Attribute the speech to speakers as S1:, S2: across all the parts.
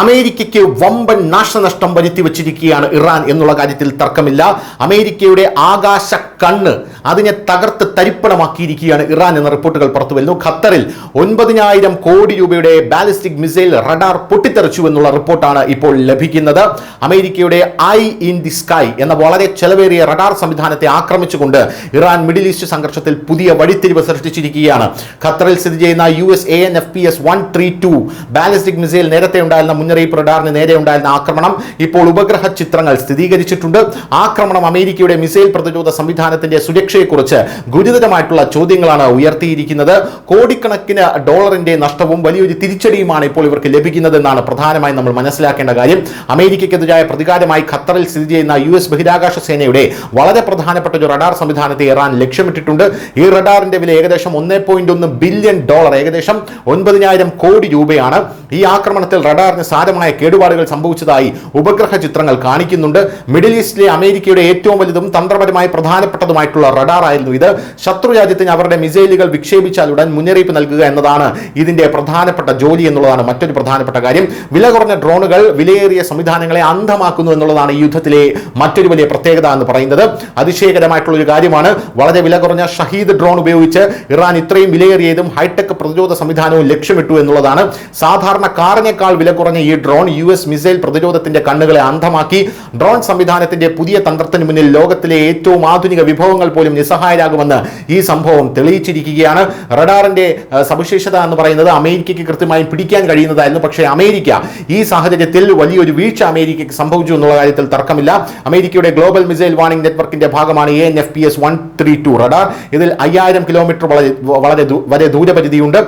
S1: അമേരിക്കയ്ക്ക് വമ്പൻ നാശനഷ്ടം വരുത്തി വച്ചിരിക്കുകയാണ് ഇറാൻ എന്നുള്ള കാര്യത്തിൽ തർക്കമില്ല. അമേരിക്കയുടെ ആകാശ കണ്ണ് അതിനെ തകർത്ത് തരിപ്പണമാക്കിയിരിക്കുകയാണ് ഇറാൻ എന്ന റിപ്പോർട്ടുകൾ പുറത്തു വരുന്നു. ഖത്തറിൽ 9,000 കോടി രൂപയുടെ ബാലിസ്റ്റിക് മിസൈൽ റഡാർ പൊട്ടിത്തെറിച്ചു എന്നുള്ള റിപ്പോർട്ടാണ് ഇപ്പോൾ ലഭിക്കുന്നത്. അമേരിക്കയുടെ ഐ ഇൻ ദി സ്കൈ എന്ന വളരെ ചെലവേറിയ റഡാർ സംവിധാനത്തെ ആക്രമിച്ചുകൊണ്ട് ഇറാൻ മിഡിൽ ഈസ്റ്റ് സംഘർഷത്തിൽ പുതിയ വഴിത്തിരിവ് സൃഷ്ടിച്ചിരിക്കുകയാണ്. ഖത്തറിൽ സ്ഥിതി ചെയ്യുന്ന US AN/FPS 132 ബാലിസ്റ്റിക് മിസൈൽ നേരത്തെ ഉണ്ടായിരുന്ന മുന്നറിയിപ്പ് റഡാറിന് നേരെ ഉണ്ടായിരുന്ന ആക്രമണം ഇപ്പോൾ ഉപഗ്രഹ ചിത്രങ്ങൾ സ്ഥിരീകരിച്ചിട്ടുണ്ട്. ആക്രമണം അമേരിക്കയുടെ മിസൈൽ പ്രതിരോധ സംവിധാനത്തിന്റെ സുരക്ഷയെക്കുറിച്ച് ഗുരുതരമായിട്ടുള്ള ചോദ്യങ്ങളാണ് ഉയർത്തിയിരിക്കുന്നത്. കോടിക്കണക്കിന് ഡോളറിന്റെ നഷ്ടവും വലിയൊരു തിരിച്ചടിയുമാണ് ഇപ്പോൾ ഇവർക്ക് ലഭിക്കുന്നതെന്നാണ് പ്രധാനമായും നമ്മൾ മനസ്സിലാക്കേണ്ട കാര്യം. അമേരിക്കയ്ക്കെതിരായ പ്രതികാരമായി ഖത്തറിൽ സ്ഥിതി ചെയ്യുന്ന US ബഹിരാകാശ സേനയുടെ വളരെ പ്രധാനപ്പെട്ട ഒരു റഡാർ സംവിധാനത്തെ ഇറാൻ ലക്ഷ്യമിട്ടിട്ടുണ്ട്. ഈ റഡാറിന്റെ വില ഏകദേശം $1.1 ബില്യൺ, ഏകദേശം 9,000 കോടി രൂപയാണ്. ഈ ആക്രമണത്തിൽ റഡാറിന് സാരമായ കേടുപാടുകൾ സംഭവിച്ചതായി ഉപഗ്രഹ ചിത്രങ്ങൾ കാണിക്കുന്നുണ്ട്. മിഡിൽ ഈസ്റ്റിലെ അമേരിക്കയുടെ ഏറ്റവും വലുതും തന്ത്രപരമായി പ്രധാനപ്പെട്ടതുമായിട്ടുള്ള റഡാർ ആയിരുന്നു ഇത്. ശത്രു രാജ്യത്തിന് അവരുടെ മിസൈലുകൾ വിക്ഷേപിച്ചാലുടൻ മുന്നറിയിപ്പ് നൽകുക എന്നതാണ് ഇതിന്റെ പ്രധാനപ്പെട്ട ജോലി എന്നുള്ളതാണ് മറ്റൊരു പ്രധാനപ്പെട്ട കാര്യം. വില കുറഞ്ഞ ഡ്രോണുകൾ വിലയേറിയ സംവിധാനങ്ങളെ അന്ധമാക്കുന്നു എന്നുള്ളതാണ് ഈ യുദ്ധത്തിലെ മറ്റൊരു വലിയ പ്രത്യേകത എന്ന് പറയുന്നത്. അതിശയകരമായിട്ടുള്ള ഒരു കാര്യമാണ്. വളരെ വില കുറഞ്ഞ ഷഹീദ് ഡ്രോൺ ഉപയോഗിച്ച് ഇറാൻ ഇത്രയും വിലയേറിയതും ഹൈടെക് പ്രതിരോധ സംവിധാനവും ലക്ഷ്യമിട്ടു എന്നുള്ളതാണ്. സാധാരണ കാറിനേക്കാൾ വില കുറഞ്ഞ ഈ ഡ്രോൺ US മിസൈൽ പ്രതിരോധത്തിന്റെ കണ്ണുകളെ അന്ധമാക്കി. ഡ്രോൺ സംവിധാനത്തിന്റെ പുതിയ തന്ത്രത്തിന് മുന്നിൽ ലോകത്തിലെ ഏറ്റവും ആധുനിക വിഭവങ്ങൾ പോലും നിസ്സഹായരാകുമെന്ന് ഈ സംഭവം തെളിയിച്ചിരിക്കുകയാണ്. റഡാറിന്റെ സവിശേഷത എന്ന് പറയുന്നത് അമേരിക്കയ്ക്ക് കൃത്യമായി പിടിക്കാൻ കഴിയുന്നതായിരുന്നു. പക്ഷേ അമേരിക്ക ഈ സാഹചര്യത്തിൽ വലിയൊരു വീഴ്ച അമേരിക്കയ്ക്ക് സംഭവിച്ചു എന്നുള്ള കാര്യത്തിൽ തർക്കമില്ല. അമേരിക്കയുടെ ഗ്ലോബൽ മിസൈൽ വാർണിംഗ് നെറ്റ്വർക്കിന്റെ ഭാഗമാണ് AN/FPS 132 റഡാർ. ഇതിൽ 5000 കിലോമീറ്റർ വരെ ദൂരപരിധിയുണ്ട്.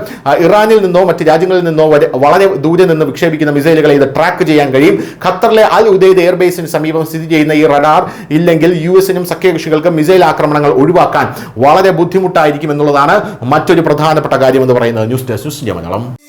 S1: ഇറാനിൽ നിന്നോ മറ്റ് രാജ്യങ്ങളിൽ നിന്നോ വളരെ ദൂരെ നിന്ന് വിക്ഷേപിക്കുന്ന മിസൈലുകളെ ഇത് ട്രാക്ക് ചെയ്യാൻ കഴിയും. ഖത്തറിലെ അൽ ഉദൈദ് എയർബേസിന് സമീപം സ്ഥിതി ചെയ്യുന്ന ഈ റഡാർ ഇല്ലെങ്കിൽ US-നും സഖ്യകക്ഷികൾക്കും മിസൈൽ ആക്രമണങ്ങൾ ഒഴിവാക്കാൻ വളരെ ബുദ്ധിമുട്ടായിരിക്കും എന്നുള്ളതാണ് മറ്റൊരു പ്രധാനപ്പെട്ട കാര്യം എന്ന് പറയുന്നത്. News desk, news India Malayalam.